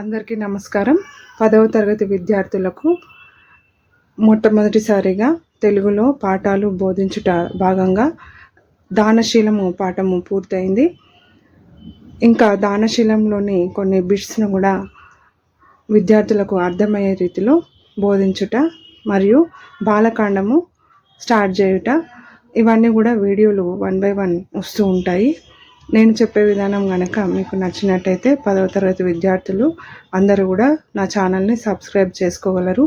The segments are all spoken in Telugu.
అందరికీ నమస్కారం. 10వ తరగతి విద్యార్థులకు మొట్టమొదటిసారిగా తెలుగులో పాఠాలు బోధించుట భాగంగా దానశీలము పాఠము పూర్తయింది. ఇంకా దానశీలంలోని కొన్ని బిట్స్ను కూడా విద్యార్థులకు అర్థమయ్యే రీతిలో బోధించుట మరియు బాలకాండము స్టార్ట్ చేయుట, ఇవన్నీ కూడా వీడియోలు 1 by 1 వస్తూ ఉంటాయి. నేను చెప్పే విధానం కనుక మీకు నచ్చినట్టయితే 10వ తరగతి విద్యార్థులు అందరూ కూడా నా ఛానల్ని సబ్స్క్రైబ్ చేసుకోగలరు.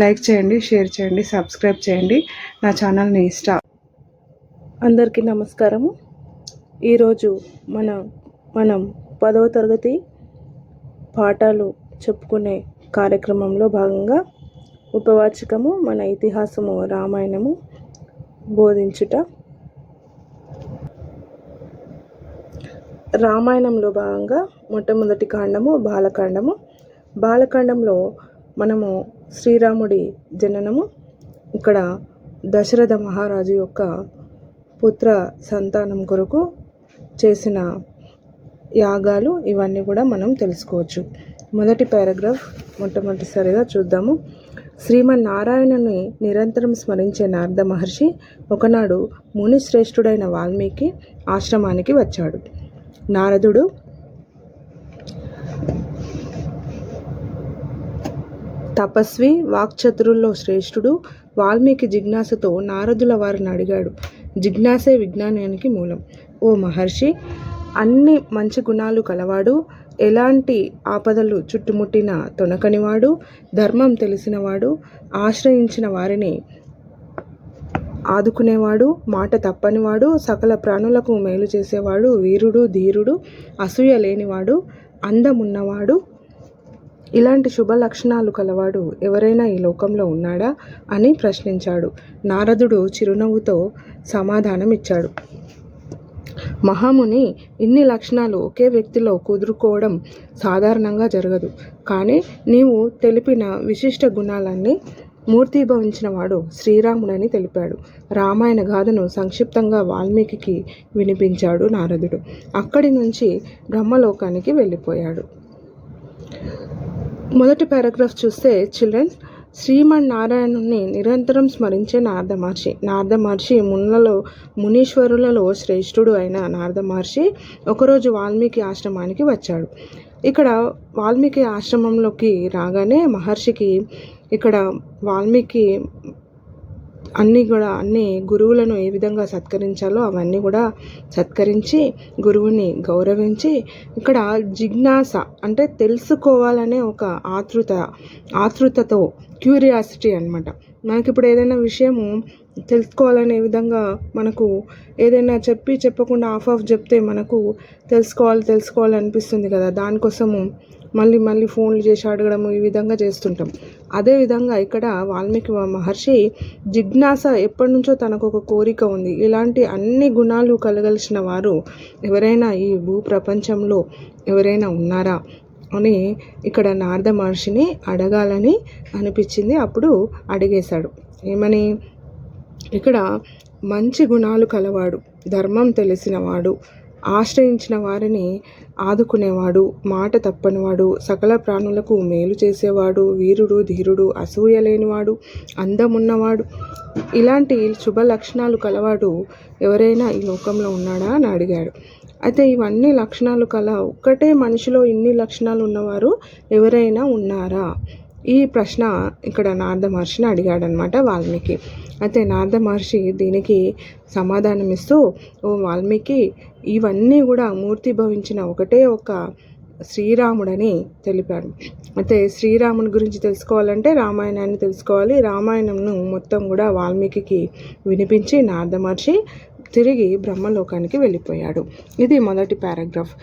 లైక్ చేయండి, షేర్ చేయండి, సబ్స్క్రైబ్ చేయండి నా ఛానల్ని. అందరికీ నమస్కారము. ఈరోజు మనం 10వ తరగతి పాఠాలు చెప్పుకునే కార్యక్రమంలో భాగంగా ఉపవాచకము, మన ఇతిహాసము, రామాయణము బోధించుట. రామాయణంలో భాగంగా మొట్టమొదటి కాండము బాలకాండము. బాలకాండంలో మనము శ్రీరాముడి జననము, ఇక్కడ దశరథ మహారాజు యొక్క పుత్ర సంతానం కొరకు చేసిన యాగాలు, ఇవన్నీ కూడా మనం తెలుసుకోవచ్చు. మొదటి పారాగ్రాఫ్ మొట్టమొదటిసారిగా చూద్దాము. శ్రీమన్నారాయణుని నిరంతరం స్మరించే నారద మహర్షి ఒకనాడు ముని శ్రేష్ఠుడైన వాల్మీకి ఆశ్రమానికి వచ్చాడు. నారదుడు తపస్వి, వాక్చతురుల్లో శ్రేష్ఠుడు. వాల్మీకి జిజ్ఞాసతో నారదుల వారిని అడిగాడు. జిజ్ఞాసే విజ్ఞానానికి మూలం. ఓ మహర్షి, అన్ని మంచి గుణాలు కలవాడు, ఎలాంటి ఆపదలు చుట్టుముట్టిన తొనకనివాడు, ధర్మం తెలిసినవాడు, ఆశ్రయించిన వారిని ఆదుకునేవాడు, మాట తప్పనివాడు, సకల ప్రాణులకు మేలు చేసేవాడు, వీరుడు, ధీరుడు, అసూయ లేనివాడు, అందమున్నవాడు, ఇలాంటి శుభ లక్షణాలు కలవాడు ఎవరైనా ఈ లోకంలో ఉన్నాడా అని ప్రశ్నించాడు. నారదుడు చిరునవ్వుతో సమాధానం ఇచ్చాడు. మహాముని, ఇన్ని లక్షణాలు ఒకే వ్యక్తిలో కుదురుకోవడం సాధారణంగా జరగదు. కానీ నీవు తెలిపిన విశిష్ట గుణాలన్నీ మూర్తీభవించిన వాడు శ్రీరాముడని తెలిపాడు. రామాయణ గాథను సంక్షిప్తంగా వాల్మీకి వినిపించాడు నారదుడు. అక్కడి నుంచి బ్రహ్మలోకానికి వెళ్ళిపోయాడు. మొదటి పారాగ్రాఫ్ చూస్తే చిల్డ్రన్స్, శ్రీమన్నారాయణుని నిరంతరం స్మరించే నారద మహర్షి. నారద మహర్షి మునీశ్వరులలో శ్రేష్ఠుడు అయిన నారద మహర్షి ఒకరోజు వాల్మీకి ఆశ్రమానికి వచ్చాడు. ఇక్కడ వాల్మీకి ఆశ్రమంలోకి రాగానే మహర్షికి ఇక్కడ వాల్మీకి అన్ని గురువులను ఏ విధంగా సత్కరించాలో అవన్నీ కూడా సత్కరించి గురువుని గౌరవించి, ఇక్కడ జిజ్ఞాస అంటే తెలుసుకోవాలనే ఒక ఆతృతతో క్యూరియాసిటీ అన్నమాట. మనకి ఇప్పుడు ఏదైనా విషయము తెలుసుకోవాలనే విధంగా మనకు ఏదైనా చెప్పకుండా ఆఫ్ చెప్తే మనకు తెలుసుకోవాలి అనిపిస్తుంది కదా. దానికోసము మళ్ళీ ఫోన్లు చేసి అడగడము, ఈ విధంగా చేస్తుంటాం. అదేవిధంగా ఇక్కడ వాల్మీకి మహర్షి జిజ్ఞాస ఎప్పటి నుంచో తనకు ఒక కోరిక ఉంది. ఇలాంటి అన్ని గుణాలు కలగలిసిన వారు ఎవరైనా ఈ భూ ప్రపంచంలో ఎవరైనా ఉన్నారా అని ఇక్కడ నారద మహర్షిని అడగాలని అనిపించింది. అప్పుడు అడిగేశాడు. ఏమని? ఇక్కడ మంచి గుణాలు కలవాడు, ధర్మం తెలిసినవాడు, ఆశ్రయించిన వారిని ఆదుకునేవాడు, మాట తప్పనివాడు, సకల ప్రాణులకు మేలు చేసేవాడు, వీరుడు, ధీరుడు, అసూయ లేనివాడు, అందమున్నవాడు, ఇలాంటి శుభ లక్షణాలు కలవాడు ఎవరైనా ఈ లోకంలో ఉన్నాడా అని అడిగాడు. అయితే ఇవన్నీ లక్షణాలు ఒక్కటే మనిషిలో ఇన్ని లక్షణాలు ఉన్నవారు ఎవరైనా ఉన్నారా? ఈ ప్రశ్న ఇక్కడ నారద మహర్షిని అడిగాడనమాట వాల్మీకి. అయితే నారద మహర్షి దీనికి సమాధానం ఇస్తూ, ఓ వాల్మీకి, ఇవన్నీ కూడా మూర్తిభవించిన ఒకటే ఒక శ్రీరాముడని తెలిపాడు. అయితే శ్రీరాముని గురించి తెలుసుకోవాలంటే రామాయణాన్ని తెలుసుకోవాలి. రామాయణంను మొత్తం కూడా వాల్మీకి వినిపించి నారద మహర్షి తిరిగి బ్రహ్మలోకానికి వెళ్ళిపోయాడు. ఇది మొదటి పారాగ్రాఫ్.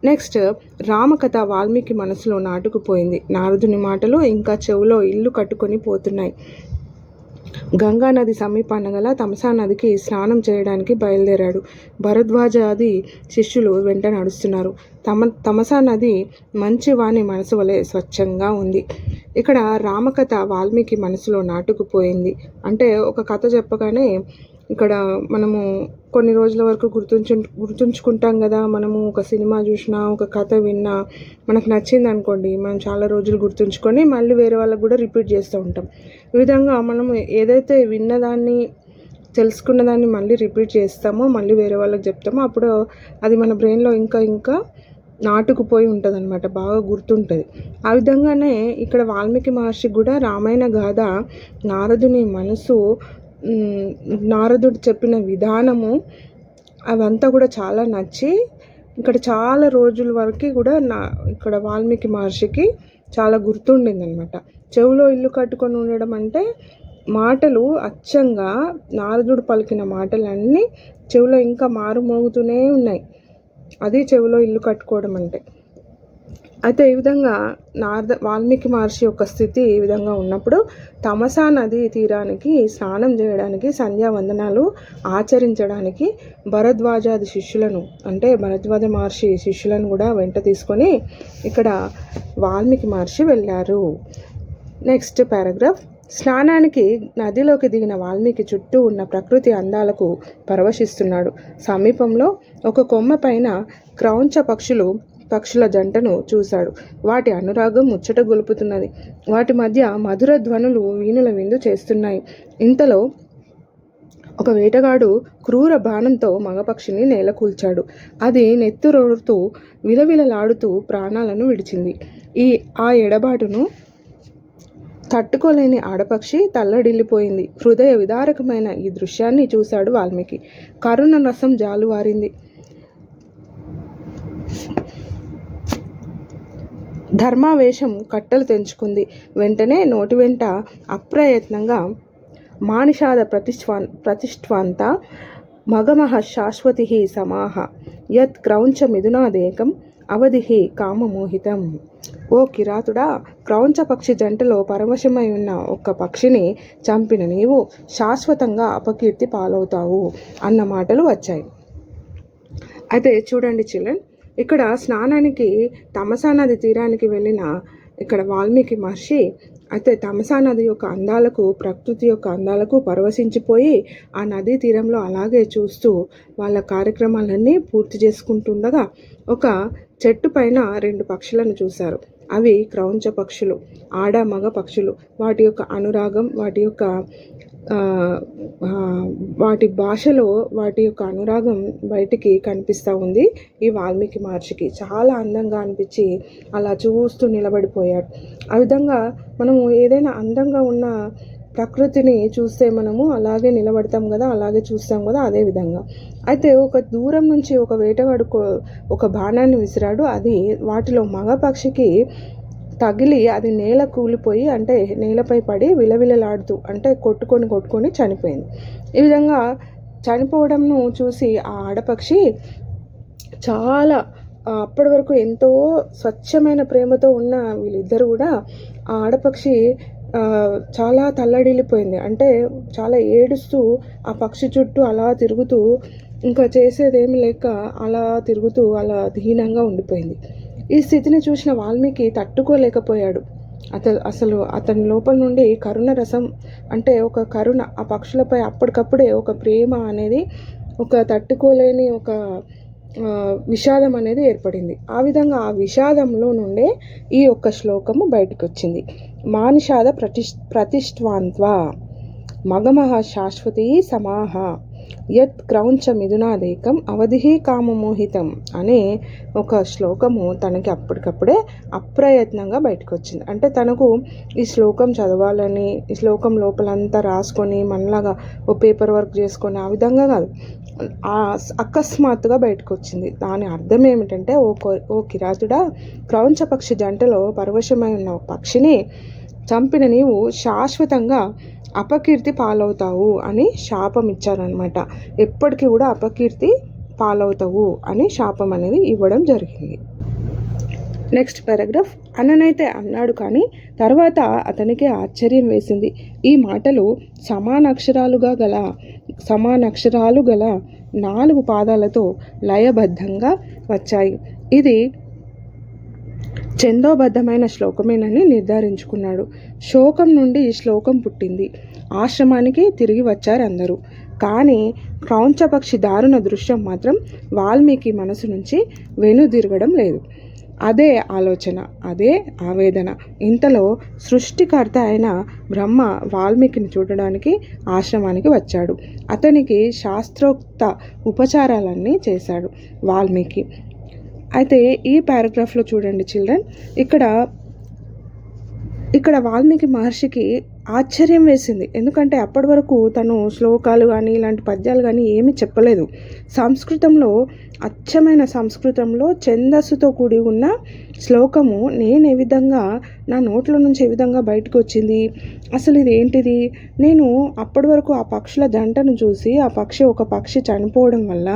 నెక్స్ట్, రామకథ వాల్మీకి మనసులో నాటుకుపోయింది. నారదుని మాటలు ఇంకా చెవులో ఇల్లు కట్టుకొని పోతున్నాయి. గంగా నది సమీపాన గల తమసా నదికి స్నానం చేయడానికి బయలుదేరాడు. భరద్వాజాది శిష్యులు వెంట నడుస్తున్నారు. తమసా నది మంచి వాని మనసు వలె స్వచ్ఛంగా ఉంది. ఇక్కడ రామకథ వాల్మీకి మనసులో నాటుకుపోయింది. అంటే ఒక కథ చెప్పగానే ఇక్కడ మనము కొన్ని రోజుల వరకు గుర్తుంచుకుంటాం కదా. మనము ఒక సినిమా చూసినా, ఒక కథ విన్నా, మనకు నచ్చింది అనుకోండి, మనం చాలా రోజులు గుర్తుంచుకొని మళ్ళీ వేరే వాళ్ళకు కూడా రిపీట్ చేస్తూ ఉంటాం. ఈ విధంగా మనం ఏదైతే విన్నదాన్ని, తెలుసుకున్న దాన్ని మళ్ళీ రిపీట్ చేస్తామో, మళ్ళీ వేరే వాళ్ళకి చెప్తామో, అప్పుడు అది మన బ్రెయిన్లో ఇంకా ఇంకా నాటుకుపోయి ఉంటుంది అనమాట, బాగా గుర్తుంటుంది. ఆ విధంగానే ఇక్కడ వాల్మీకి మహర్షికి కూడా రామాయణ గాథ, నారదుని మనసు, నారదుడు చెప్పిన విధానము అవంతా కూడా చాలా నచ్చి ఇక్కడ చాలా రోజుల వరకు కూడా ఇక్కడ వాల్మీకి మహర్షికి చాలా గుర్తుండింది అనమాట. చెవిలో ఇల్లు కట్టుకొని ఉండడం అంటే మాటలు అచ్చంగా నారదుడు పలికిన మాటలన్నీ చెవిలో ఇంకా మారుమోగుతూనే ఉన్నాయి. అది చెవిలో ఇల్లు కట్టుకోవడం అంటే. అయితే ఈ విధంగా వాల్మీకి మహర్షి యొక్క స్థితి ఈ విధంగా ఉన్నప్పుడు తమసా నది తీరానికి స్నానం చేయడానికి, సంధ్యావందనాలు ఆచరించడానికి భరద్వాజాది శిష్యులను, అంటే భరద్వాజ మహర్షి శిష్యులను కూడా వెంట తీసుకొని ఇక్కడ వాల్మీకి మహర్షి వెళ్ళారు. Next paragraph. స్నానానికి నదిలోకి దిగిన వాల్మీకి చుట్టూ ఉన్న ప్రకృతి అందాలకు పరవశిస్తున్నాడు. సమీపంలో ఒక కొమ్మ పైన క్రౌంచ పక్షుల జంటను చూశాడు. వాటి అనురాగం ముచ్చట గొలుపుతున్నది. వాటి మధ్య మధుర ధ్వనులు వీణుల విందు చేస్తున్నాయి. ఇంతలో ఒక వేటగాడు క్రూర బాణంతో మగపక్షిని నేలకూల్చాడు. అది నెత్తురోడుతూ విలవిలలాడుతూ ప్రాణాలను విడిచింది. ఆ ఎడబాటును తట్టుకోలేని ఆడపక్షి తల్లడిల్లిపోయింది. హృదయ విదారకమైన ఈ దృశ్యాన్ని చూశాడు వాల్మీకి. కరుణ రసం జాలువారింది. ధర్మావేశం కట్టలు తెంచుకుంది. వెంటనే నోటి వెంట అప్రయత్నంగా మానిషాద ప్రతిష్ఠ్వాంత మగమహ శాశ్వతి సమాహ యత్ క్రౌంచ మిథునాదేకం అవధిహి కామమోహితం. ఓ కిరాతుడా, క్రౌంచ పక్షి జంటలో పరవశమై ఉన్న ఒక్క పక్షిని చంపిన నీవు శాశ్వతంగా అపకీర్తి పాలవుతావు అన్న మాటలు వచ్చాయి. అయితే చూడండి చిల్డ్రన్, ఇక్కడ స్నానానికి తమసా నది తీరానికి వెళ్ళిన ఇక్కడ వాల్మీకి మహర్షి అయితే తమసా నది యొక్క అందాలకు, ప్రకృతి యొక్క అందాలకు పరవశించిపోయి ఆ నదీ తీరంలో అలాగే చూస్తూ వాళ్ళ కార్యక్రమాలన్నీ పూర్తి చేసుకుంటుండగా ఒక చెట్టు పైన 2 పక్షులను చూశారు. అవి క్రౌంచ పక్షులు, ఆడ మగ పక్షులు. వాటి యొక్క అనురాగం, వాటి భాషలో వాటి యొక్క అనురాగం బయటికి కనిపిస్తూ ఉంది. ఈ వాల్మీకి మహర్షికి చాలా అందంగా అనిపించి అలా చూస్తూ నిలబడిపోయాడు. ఆ విధంగా మనము ఏదైనా అందంగా ఉన్న ప్రకృతిని చూస్తే మనము అలాగే నిలబడతాం కదా, అలాగే చూస్తాం కదా, అదే విధంగా. అయితే ఒక దూరం నుంచి ఒక వేటగాడు ఒక బాణాన్ని విసిరాడు. అది వాటిలో మగ పక్షికి తగిలి అది నేల కూలిపోయి, అంటే నేలపై పడి విలవిలలాడుతూ, అంటే కొట్టుకొని చనిపోయింది. ఈ విధంగా చనిపోవడంను చూసి ఆ ఆడపక్షి చాలా అప్పటి వరకు ఎంతో స్వచ్ఛమైన ప్రేమతో ఉన్న వీళ్ళిద్దరు కూడా ఆ ఆడపక్షి చాలా తల్లడిల్లిపోయింది. అంటే చాలా ఏడుస్తూ ఆ పక్షి చుట్టూ అలా తిరుగుతూ, ఇంకా చేసేదేమి లేక అలా తిరుగుతూ అలా దీనంగా ఉండిపోయింది. ఈ స్థితిని చూసిన వాల్మీకి తట్టుకోలేకపోయాడు. అసలు అతని లోపల నుండి కరుణ రసం, అంటే ఒక కరుణ, ఆ పక్షులపై అప్పటికప్పుడే ఒక ప్రేమ అనేది, ఒక తట్టుకోలేని ఒక విషాదం అనేది ఏర్పడింది. ఆ విధంగా ఆ విషాదంలో నుండే ఈ ఒక్క శ్లోకము బయటకు వచ్చింది. మానిషాద ప్రతిష్ఠ్వాంత్వా మగమహ శాశ్వతీ సమాహ యత్ క్రౌంచ మిథునాదేకం అవధిహి కామమోహితం అనే ఒక శ్లోకము తనకి అప్పటికప్పుడే అప్రయత్నంగా బయటకు వచ్చింది. అంటే తనకు ఈ శ్లోకం చదవాలని, ఈ శ్లోకం లోపలంతా రాసుకొని మనలాగా ఓ పేపర్ వర్క్ చేసుకొని ఆ విధంగా కాదు, అకస్మాత్తుగా బయటకు వచ్చింది. దాని అర్థం ఏమిటంటే, ఓ కిరాతుడా, క్రౌంచ పక్షి జంటలో పరవశమై ఉన్న పక్షిని చంపిన నీవు శాశ్వతంగా అపకీర్తి పాలవుతావు అని శాపం ఇచ్చారనమాట. ఎప్పటికీ కూడా అపకీర్తి పాలవుతావు అని శాపం అనేది ఇవ్వడం జరిగింది. Next paragraph. అన్ననైతే అన్నాడు, కానీ తర్వాత అతనికి ఆశ్చర్యం వేసింది. ఈ మాటలు సమానాక్షరాలు గల 4 పాదాలతో లయబద్ధంగా వచ్చాయి. ఇది ఛందోబద్ధమైన శ్లోకమేనని నిర్ధారించుకున్నాడు. శోకం నుండి ఈ శ్లోకం పుట్టింది. ఆశ్రమానికి తిరిగి వచ్చారు అందరూ. కానీ క్రౌంచపక్షి దారుణ దృశ్యం మాత్రం వాల్మీకి మనసు నుంచి వెనుదిరగడం లేదు. అదే ఆలోచన, అదే ఆవేదన. ఇంతలో సృష్టికర్త అయిన బ్రహ్మ వాల్మీకిని చూడడానికి ఆశ్రమానికి వచ్చాడు. అతనికి శాస్త్రోక్త ఉపచారాలన్నీ చేశాడు వాల్మీకి. అయితే ఈ పారాగ్రాఫ్లో చూడండి చిల్డ్రన్, ఇక్కడ వాల్మీకి మహర్షికి ఆశ్చర్యం వేసింది. ఎందుకంటే అప్పటి వరకు తను శ్లోకాలు కానీ ఇలాంటి పద్యాలు కానీ ఏమీ చెప్పలేదు. సంస్కృతంలో, అచ్చమైన సంస్కృతంలో ఛందస్సుతో కూడి ఉన్న శ్లోకము నేను ఏ విధంగా, నా నోట్ల నుంచి ఏ విధంగా బయటకు వచ్చింది, అసలు ఇది ఏంటిది? నేను అప్పటి వరకు ఆ పక్షుల జంటను చూసి, ఆ ఒక పక్షి చనిపోవడం వల్ల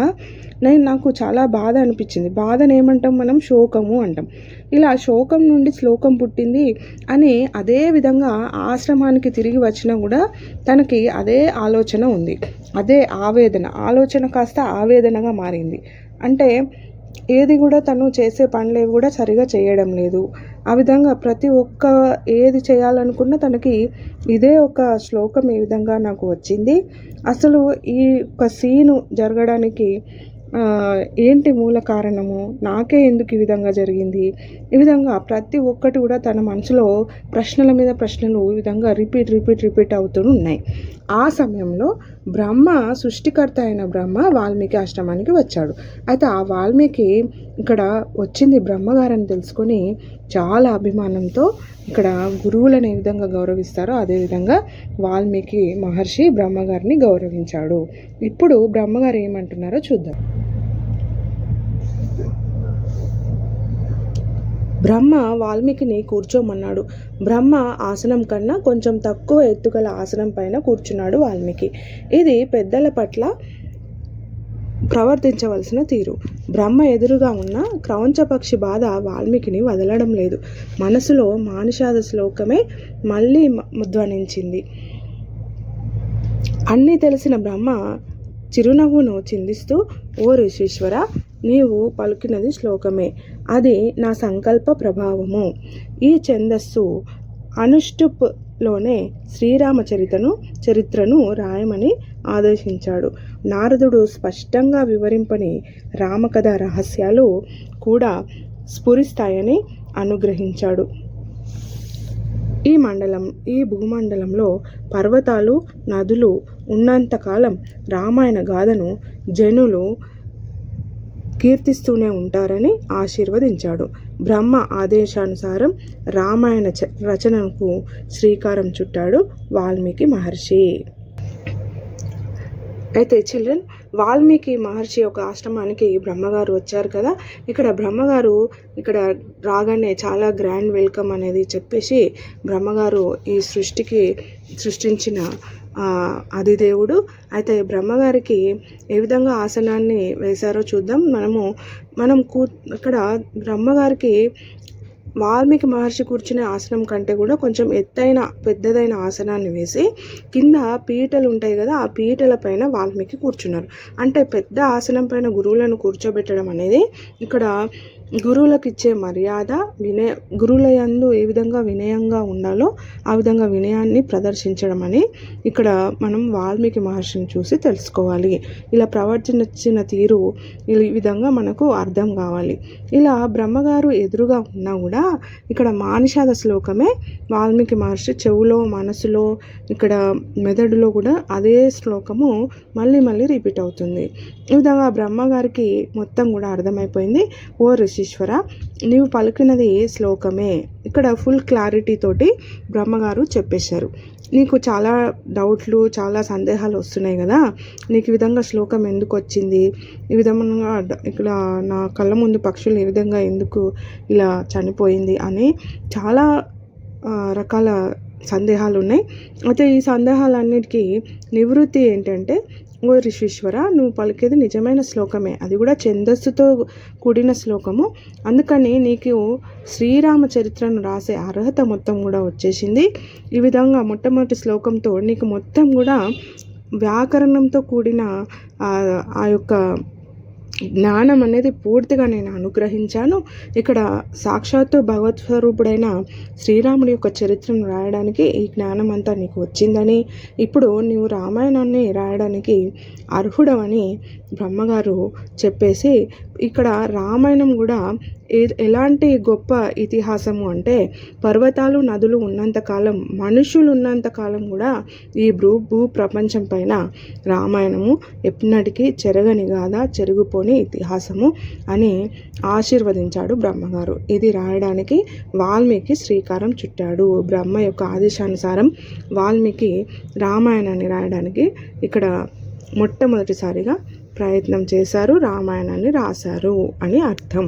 నాకు చాలా బాధ అనిపించింది. బాధను ఏమంటాం మనం? శోకము అంటాం. ఇలా శోకం నుండి శ్లోకం పుట్టింది అని అదే విధంగా ఆశ్రమానికి తిరిగి వచ్చినా కూడా తనకి అదే ఆలోచన ఉంది, అదే ఆవేదన. ఆలోచన కాస్త ఆవేదనగా మారింది. అంటే ఏది కూడా తను చేసే పనులేవి కూడా సరిగా చేయడం లేదు. ఆ విధంగా ప్రతి ఒక్క ఏది చేయాలనుకున్నా తనకి ఇదే ఒక శ్లోకం ఏ విధంగా నాకు వచ్చింది, అసలు ఈ ఒక సీను జరగడానికి ఏంటి మూల కారణము, నాకే ఎందుకు ఈ విధంగా జరిగింది, ఈ విధంగా ప్రతి ఒక్కటి కూడా తన మనసులో ప్రశ్నల మీద ప్రశ్నలు ఈ విధంగా రిపీట్ అవుతూ ఉన్నాయి. ఆ సమయంలో బ్రహ్మ, సృష్టికర్త అయిన బ్రహ్మ వాల్మీకి ఆశ్రమానికి వచ్చాడు. అయితే ఆ వాల్మీకి ఇక్కడ వచ్చింది బ్రహ్మగారని తెలుసుకొని చాలా అభిమానంతో ఇక్కడ గురువులను ఏ విధంగా గౌరవిస్తారో అదేవిధంగా వాల్మీకి మహర్షి బ్రహ్మగారిని గౌరవించాడు. ఇప్పుడు బ్రహ్మగారు ఏమంటున్నారో చూద్దాం. బ్రహ్మ వాల్మీకిని కూర్చోమన్నాడు. బ్రహ్మ ఆసనం కన్నా కొంచెం తక్కువ ఎత్తుగల ఆసనం పైన కూర్చున్నాడు వాల్మీకి. ఇది పెద్దల పట్ల ప్రవర్తించవలసిన తీరు. బ్రహ్మ ఎదురుగా ఉన్న క్రౌంచపక్షి బాధ వాల్మీకిని వదలడం లేదు. మనసులో మానిషాద శ్లోకమే మళ్ళీ ధ్వనించింది. అన్నీ తెలిసిన బ్రహ్మ చిరునవ్వును చిందిస్తూ, ఓ ఋషీశ్వర, నీవు పలుకినది శ్లోకమే, అది నా సంకల్ప ప్రభావము. ఈ ఛందస్సు అనుష్టుప్లోనే శ్రీరామ చరిత్రను రాయమని ఆదేశించాడు. నారదుడు స్పష్టంగా వివరింపని రామకథ రహస్యాలు కూడా స్ఫురిస్తాయని అనుగ్రహించాడు. ఈ భూమండలంలో పర్వతాలు, నదులు ఉన్నంతకాలం రామాయణ గాథను జనులు కీర్తిస్తూనే ఉంటారని ఆశీర్వదించాడు. బ్రహ్మ ఆదేశానుసారం రామాయణ రచనకు శ్రీకారం చుట్టాడు వాల్మీకి మహర్షి. అయితే చిల్డ్రన్, వాల్మీకి మహర్షి యొక్క ఆశ్రమానికి బ్రహ్మగారు వచ్చారు కదా. ఇక్కడ బ్రహ్మగారు ఇక్కడ రాగానే చాలా గ్రాండ్ వెల్కమ్ అనేది చెప్పేసి, బ్రహ్మగారు ఈ సృష్టించిన ఆదిదేవుడు. అయితే బ్రహ్మగారికి ఏ విధంగా ఆసనాన్ని వేశారో చూద్దాం. ఇక్కడ బ్రహ్మగారికి వాల్మీకి మహర్షి కూర్చునే ఆసనం కంటే కూడా కొంచెం పెద్దదైన ఆసనాన్ని వేసి కింద పీటలు ఉంటాయి కదా, ఆ పీటల పైన వాల్మీకి కూర్చున్నారు. అంటే పెద్ద ఆసనం పైన గురువులను కూర్చోబెట్టడం అనేది ఇక్కడ గురువులకు ఇచ్చే మర్యాద, గురువుల యందు ఏ విధంగా వినయంగా ఉండాలో ఆ విధంగా వినయాన్ని ప్రదర్శించడం అని ఇక్కడ మనం వాల్మీకి మహర్షిని చూసి తెలుసుకోవాలి. ఇలా ప్రవర్తించిన తీరు ఈ విధంగా మనకు అర్థం కావాలి. ఇలా బ్రహ్మగారు ఎదురుగా ఉన్నా కూడా ఇక్కడ మానిషాద శ్లోకమే వాల్మీకి మహర్షి చెవులో, మనసులో, ఇక్కడ మెదడులో కూడా అదే శ్లోకము మళ్ళీ రిపీట్ అవుతుంది. ఈ విధంగా బ్రహ్మగారికి మొత్తం కూడా అర్థమైపోయింది. ఓ ఋషీశ్వర, నీవు పలికినది శ్లోకమే. ఇక్కడ ఫుల్ క్లారిటీ తోటి బ్రహ్మగారు చెప్పేశారు. నీకు చాలా డౌట్లు, చాలా సందేహాలు వస్తున్నాయి కదా, నీకు ఈ విధంగా శ్లోకం ఎందుకు వచ్చింది, ఈ విధంగా ఇక్కడ నా కళ్ళ ముందు పక్షులు ఏ విధంగా ఎందుకు ఇలా చనిపోయింది అని చాలా రకాల సందేహాలు ఉన్నాయి. అయితే ఈ సందేహాలన్నిటికీ నివృత్తి ఏంటంటే, ఓ ఋషీశ్వర, నువ్వు పలికేది నిజమైన శ్లోకమే, అది కూడా ఛందస్సుతో కూడిన శ్లోకము. అందుకని నీకు శ్రీరామ చరిత్రను రాసే అర్హత మొత్తం కూడా వచ్చేసింది. ఈ విధంగా మొట్టమొదటి శ్లోకంతో నీకు మొత్తం కూడా వ్యాకరణంతో కూడిన ఆ యొక్క జ్ఞానం అనేది పూర్తిగా నేను అనుగ్రహించాను. ఇక్కడ సాక్షాత్తు భగవత్ స్వరూపుడైన శ్రీరాముడి యొక్క చరిత్రను రాయడానికి ఈ జ్ఞానం అంతా నీకు వచ్చిందని, ఇప్పుడు నీవు రామాయణాన్ని రాయడానికి అర్హుడవని బ్రహ్మగారు చెప్పేసి, ఇక్కడ రామాయణం కూడా ఎలాంటి గొప్ప ఇతిహాసము అంటే, పర్వతాలు నదులు ఉన్నంతకాలం, మనుషులు ఉన్నంతకాలం కూడా ఈ భూ ప్రపంచం పైన రామాయణము ఎప్పటికీ చెరగని గాథ, చెరుగుపోని ఇతిహాసము అని ఆశీర్వదించాడు బ్రహ్మగారు. ఇది రాయడానికి వాల్మీకి శ్రీకారం చుట్టాడు. బ్రహ్మ యొక్క ఆదేశానుసారం వాల్మీకి రామాయణాన్ని రాయడానికి ఇక్కడ మొట్టమొదటిసారిగా ప్రయత్నం చేశారు, రామాయణాన్ని రాశారు అని అర్థం.